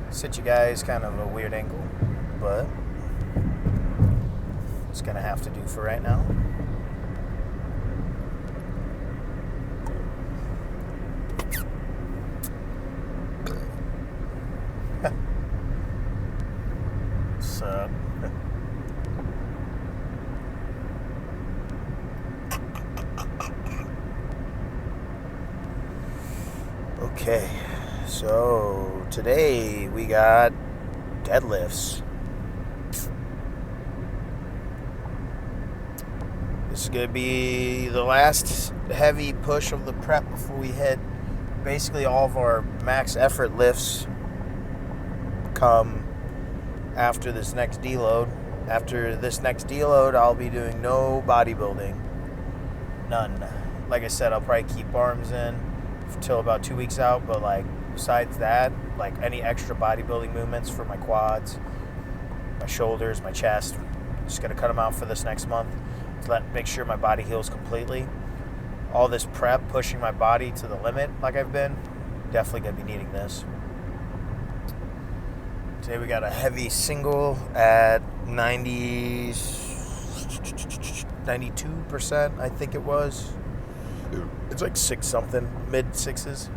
Sit you guys kind of a weird angle, but it's gonna have to do for right now. What's up? Okay, so today we got deadlifts. This is going to be the last heavy push of the prep before we hit basically all of our max effort lifts come after this next deload. After this next deload, I'll be doing no bodybuilding. None. Like I said, I'll probably keep arms in until about 2 weeks out, but like besides that, like any extra bodybuilding movements for my quads, my shoulders, my chest, just gonna cut them out for this next month to make sure my body heals completely. All this prep, pushing my body to the limit like I've been, definitely gonna be needing this. Today we got a heavy single at 92%, I think it was. It's like 6 something, mid 6s.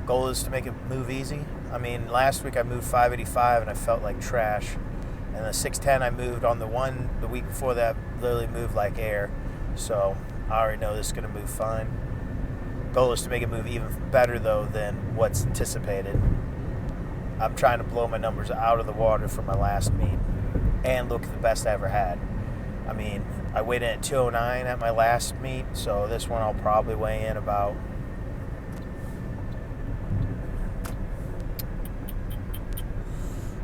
Goal is to make it move easy. I mean, last week I moved 585 and I felt like trash. And the 610 I moved on the week before that, literally moved like air. So I already know this is going to move fine. Goal is to make it move even better though than what's anticipated. I'm trying to blow my numbers out of the water for my last meet and look the best I ever had. I mean, I weighed in at 209 at my last meet, so this one I'll probably weigh in about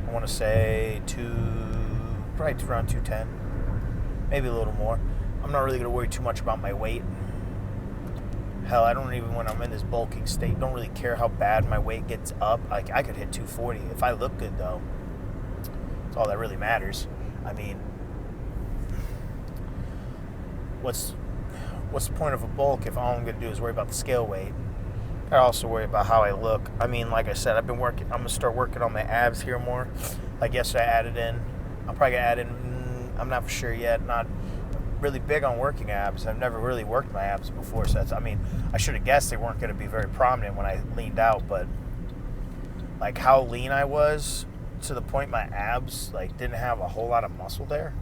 I want to say probably around 210, maybe a little more. I'm not really going to worry too much about my weight. Hell, I don't even, when I'm in this bulking state, don't really care how bad my weight gets up. Like, I could hit 240 if I look good, though. That's all that really matters. I mean, what's the point of a bulk if all I'm going to do is worry about the scale weight? I also worry about how I look. I mean, like I said, I'm going to start working on my abs here more. Like yesterday I added in, I'll probably add in, I'm not for sure yet, not really big on working abs. I've never really worked my abs before, so I should have guessed they weren't going to be very prominent when I leaned out, but like how lean I was to the point my abs like didn't have a whole lot of muscle there,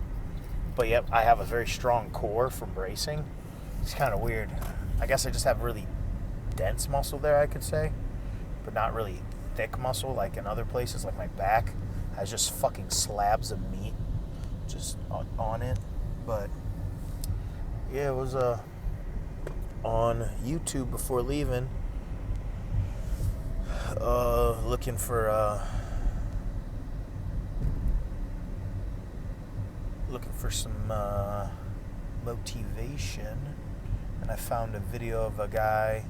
but yet I have a very strong core from bracing. It's kind of weird. I guess I just have really dense muscle there, I could say, but not really thick muscle like in other places. Like my back has just fucking slabs of meat just on it. But yeah, it was on YouTube before leaving, looking for some motivation, and I found a video of a guy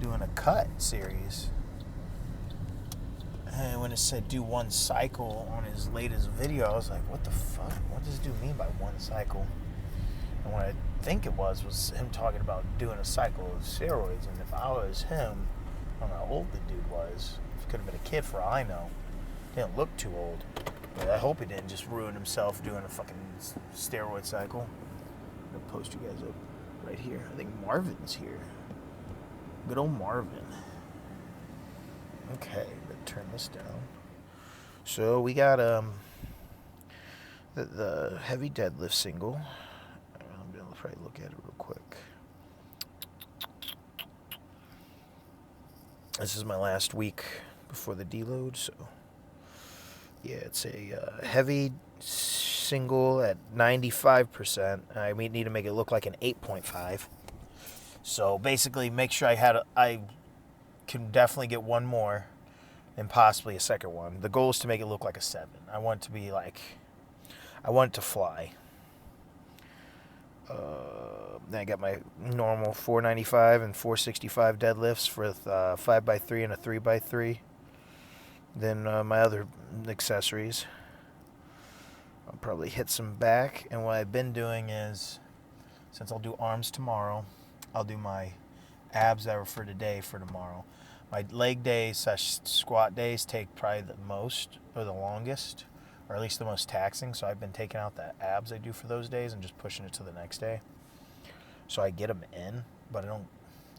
doing a cut series, and when it said do one cycle on his latest video, I was like, what the fuck, what does this dude mean by one cycle? And what I think it was him talking about doing a cycle of steroids. And if I was him, I don't know how old the dude was. He could have been a kid for all I know. Didn't look too old, but I hope he didn't just ruin himself doing a fucking steroid cycle. I'm gonna post you guys up right here. I think Marvin's here. Good old Marvin. Okay, let's turn this down. So we got the heavy deadlift single. I'm gonna try to look at it real quick. This is my last week before the deload, so yeah, it's a heavy single at 95%. I need to make it look like an 8.5. So basically, make sure I can definitely get one more and possibly a second one. The goal is to make it look like a 7. I want it to fly. Then I got my normal 495 and 465 deadlifts with 5x3 and a 3x3. Then my other accessories. I'll probably hit some back. And what I've been doing is, since I'll do arms tomorrow, I'll do my abs that were for today for tomorrow. My leg days / squat days take probably the most or the longest, or at least the most taxing. So I've been taking out the abs I do for those days and just pushing it to the next day. So I get them in, but I don't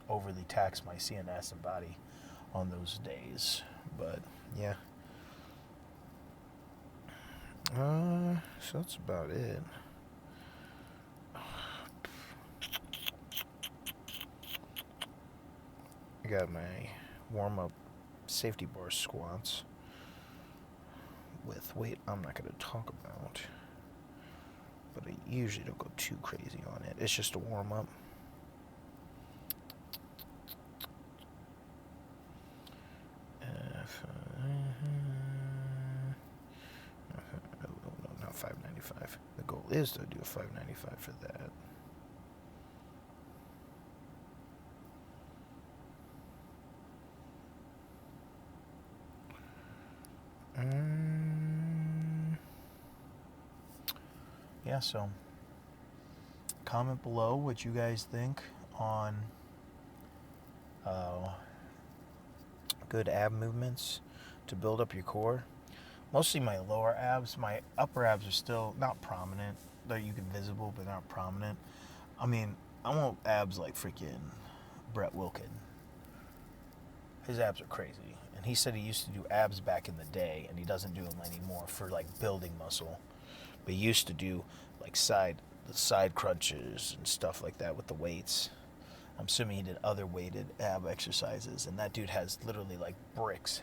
overly tax my CNS and body on those days. But yeah. So that's about it. I got my warm-up safety bar squats with weight I'm not going to talk about, but I usually don't go too crazy on it. It's just a warm-up. No, not 595. The goal is to do a 595 for that. Yeah, so comment below what you guys think on good ab movements to build up your core. Mostly my lower abs. My upper abs are still not prominent. They're visible, but not prominent. I mean, I want abs like freaking Brett Wilkin. His abs are crazy. And he said he used to do abs back in the day, and he doesn't do them anymore for like building muscle. But he used to do like the side crunches and stuff like that with the weights. I'm assuming he did other weighted ab exercises, and that dude has literally like bricks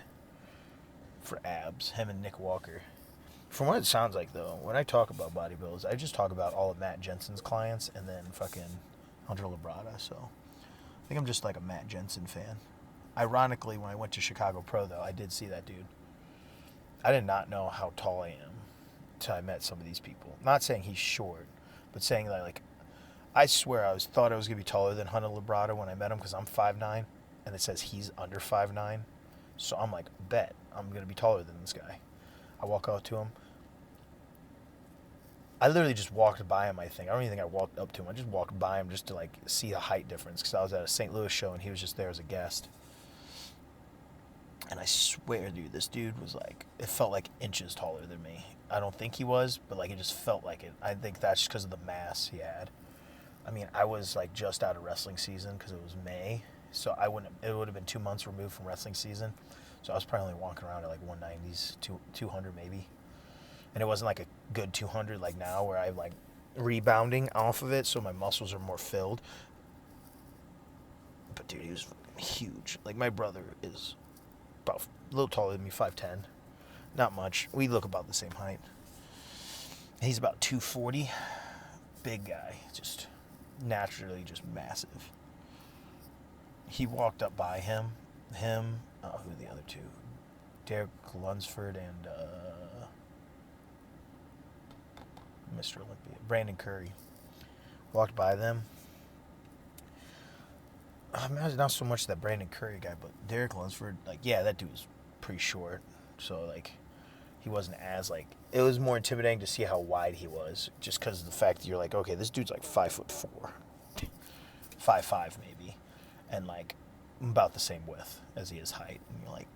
for abs, him and Nick Walker. From what it sounds like, though, when I talk about bodybuilders, I just talk about all of Matt Jensen's clients and then fucking Hunter Labrada. So I think I'm just like a Matt Jensen fan. Ironically, when I went to Chicago Pro, though, I did see that dude. I did not know how tall I am until I met some of these people. Not saying he's short, but saying that, like, I swear thought I was going to be taller than Hunter Labrada when I met him because I'm 5'9", and it says he's under 5'9". So I'm like, bet I'm going to be taller than this guy. I walk out to him. I literally just walked by him, I think. I don't even think I walked up to him. I just walked by him just to, like, see the height difference because I was at a St. Louis show and he was just there as a guest. And I swear, dude, this dude was like, it felt like inches taller than me. I don't think he was, but, like, it just felt like it. I think that's just because of the mass he had. I mean, I was, like, just out of wrestling season because it was May. So it would have been 2 months removed from wrestling season. So I was probably only walking around at, like, 190s, 200 maybe. And it wasn't, like, a good 200 like now where I'm, like, rebounding off of it. So my muscles are more filled. But, dude, he was huge. Like, my brother is about a little taller than me, 5'10". Not much. We look about the same height. He's about 240. Big guy. Just naturally just massive. He walked up by him, who are the other two? Derek Lunsford and Mr. Olympia, Brandon Curry. Walked by them. Not so much that Brandon Curry guy, but Derek Lunsford, like, yeah, that dude was pretty short. So, like, he wasn't as, like, it was more intimidating to see how wide he was, just because of the fact that you're like, okay, this dude's like 5'4", 5'5" maybe, and like about the same width as he is height. And you're like,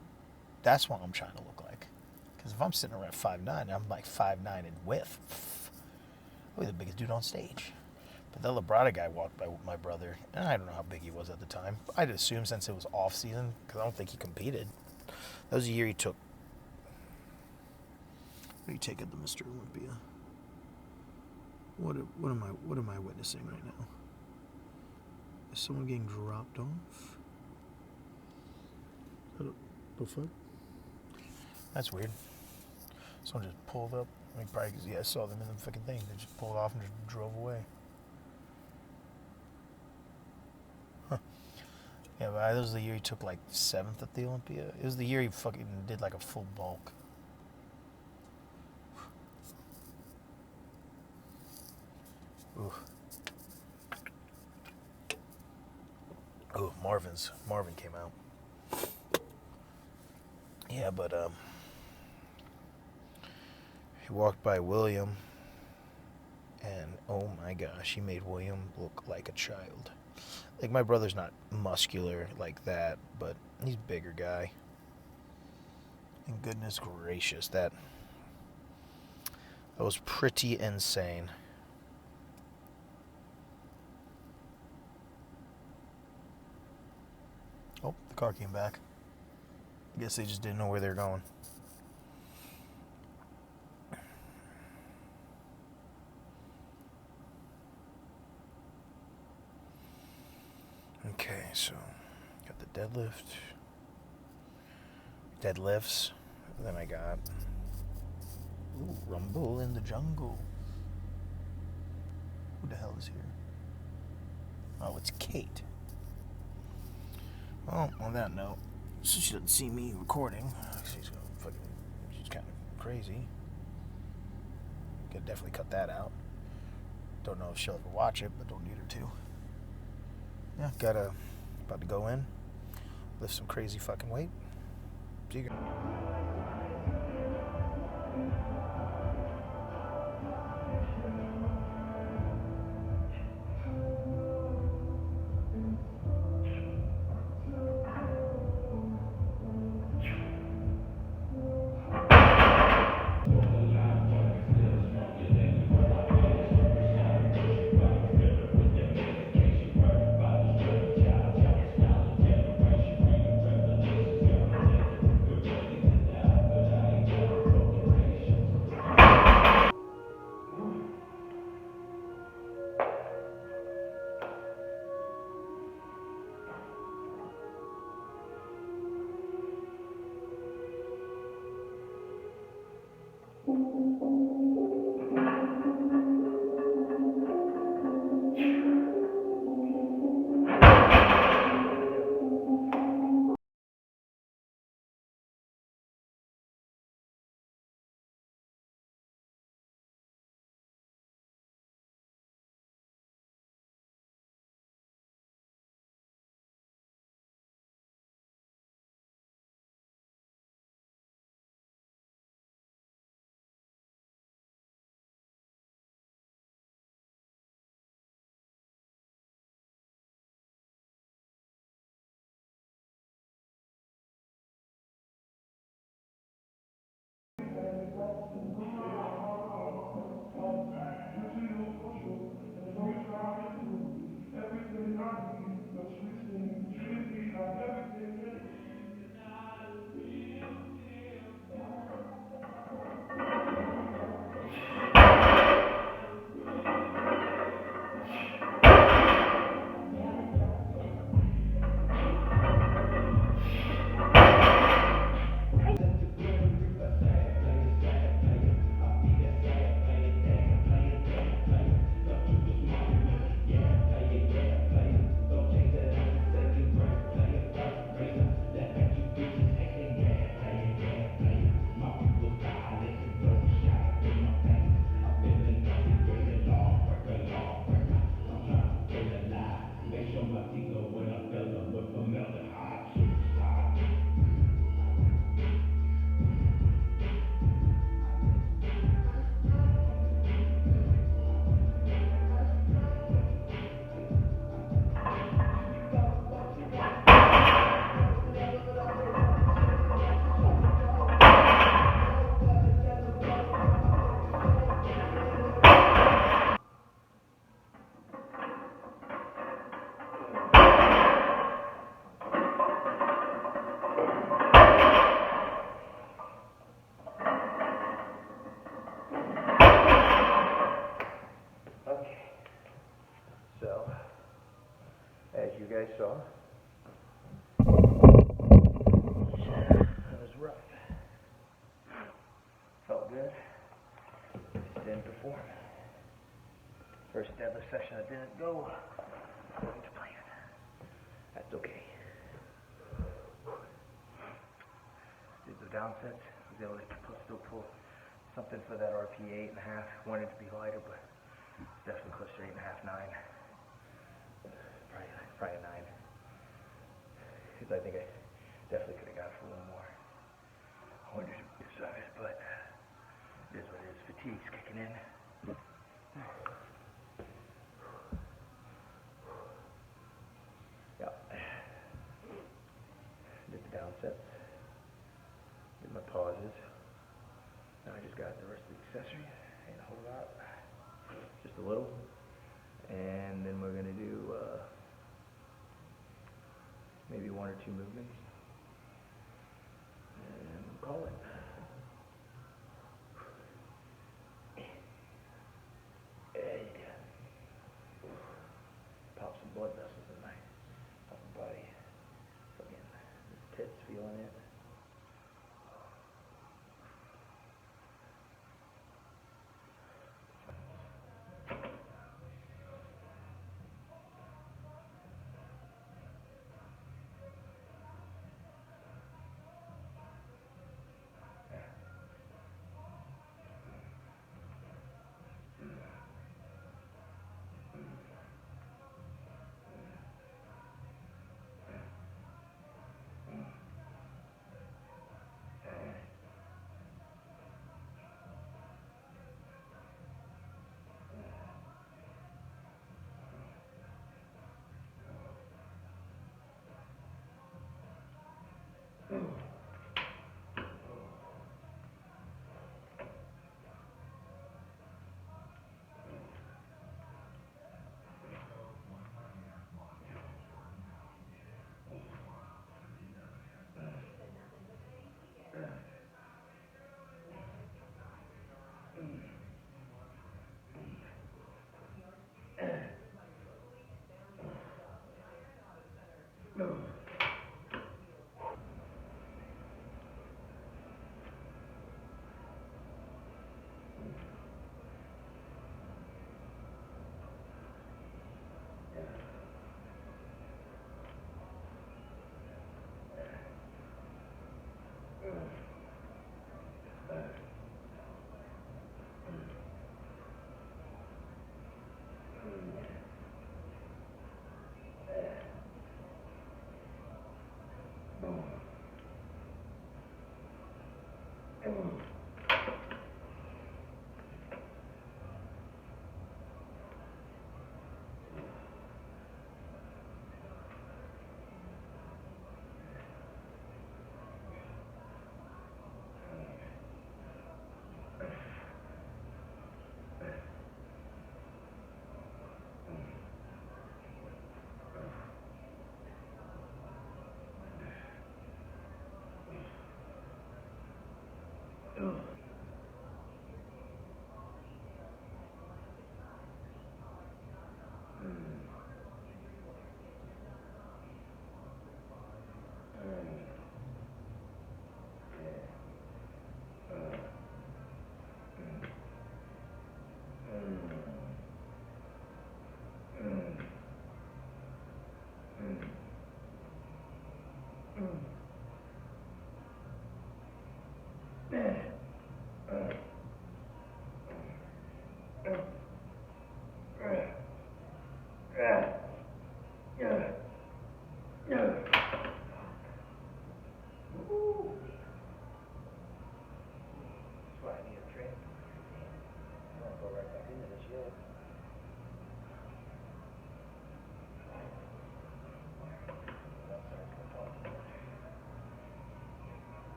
that's what I'm trying to look like. Because if I'm sitting around 5'9", I'm like 5'9" in width. I'll be the biggest dude on stage. But the Labrada guy walked by my brother, and I don't know how big he was at the time. I'd assume since it was off season, because I don't think he competed. That was the year he took. What do you take at the Mr. Olympia? What am I witnessing right now? Is someone getting dropped off? The fuck? That's weird. Someone just pulled up. I mean, probably because, I saw them in the fucking thing. They just pulled off and just drove away. Huh. Yeah, but that was the year he took, like, 7th at the Olympia. It was the year he fucking did, like, a full bulk. Ooh. Oh, Marvin came out. Yeah, but, he walked by William, and oh my gosh, he made William look like a child. Like, my brother's not muscular like that, but he's a bigger guy. And goodness gracious, that was pretty insane. Oh, the car came back. I guess they just didn't know where they're going. Okay, so got the deadlifts. Then I got Rumble in the Jungle. Who the hell is here? Oh, it's Kate. Well, on that note, so she doesn't see me recording. She's kind of crazy. Could definitely cut that out. Don't know if she'll ever watch it, but don't need her to. Yeah, about to go in, lift some crazy fucking weight. See you guys. So, as you guys saw, that was rough. Felt good. Didn't perform. First deadlift session that didn't go according to plan. That's okay. Did the down sets. Was able to still pull something for that RP 8.5. Wanted to be lighter, but definitely close to 8.5, 9. Probably a 9. Because I think I definitely could have got it for a little more. I wondered if size, but it is what it is. Fatigue's kicking in. my pauses. Now I just got the rest of the accessories, ain't a whole lot, just a little. And then we're gonna do maybe 1 or 2 movements, and we'll call it. Pop some blood vessels in my upper body. Fucking tits feeling it.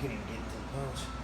didn't even get 10 pounds.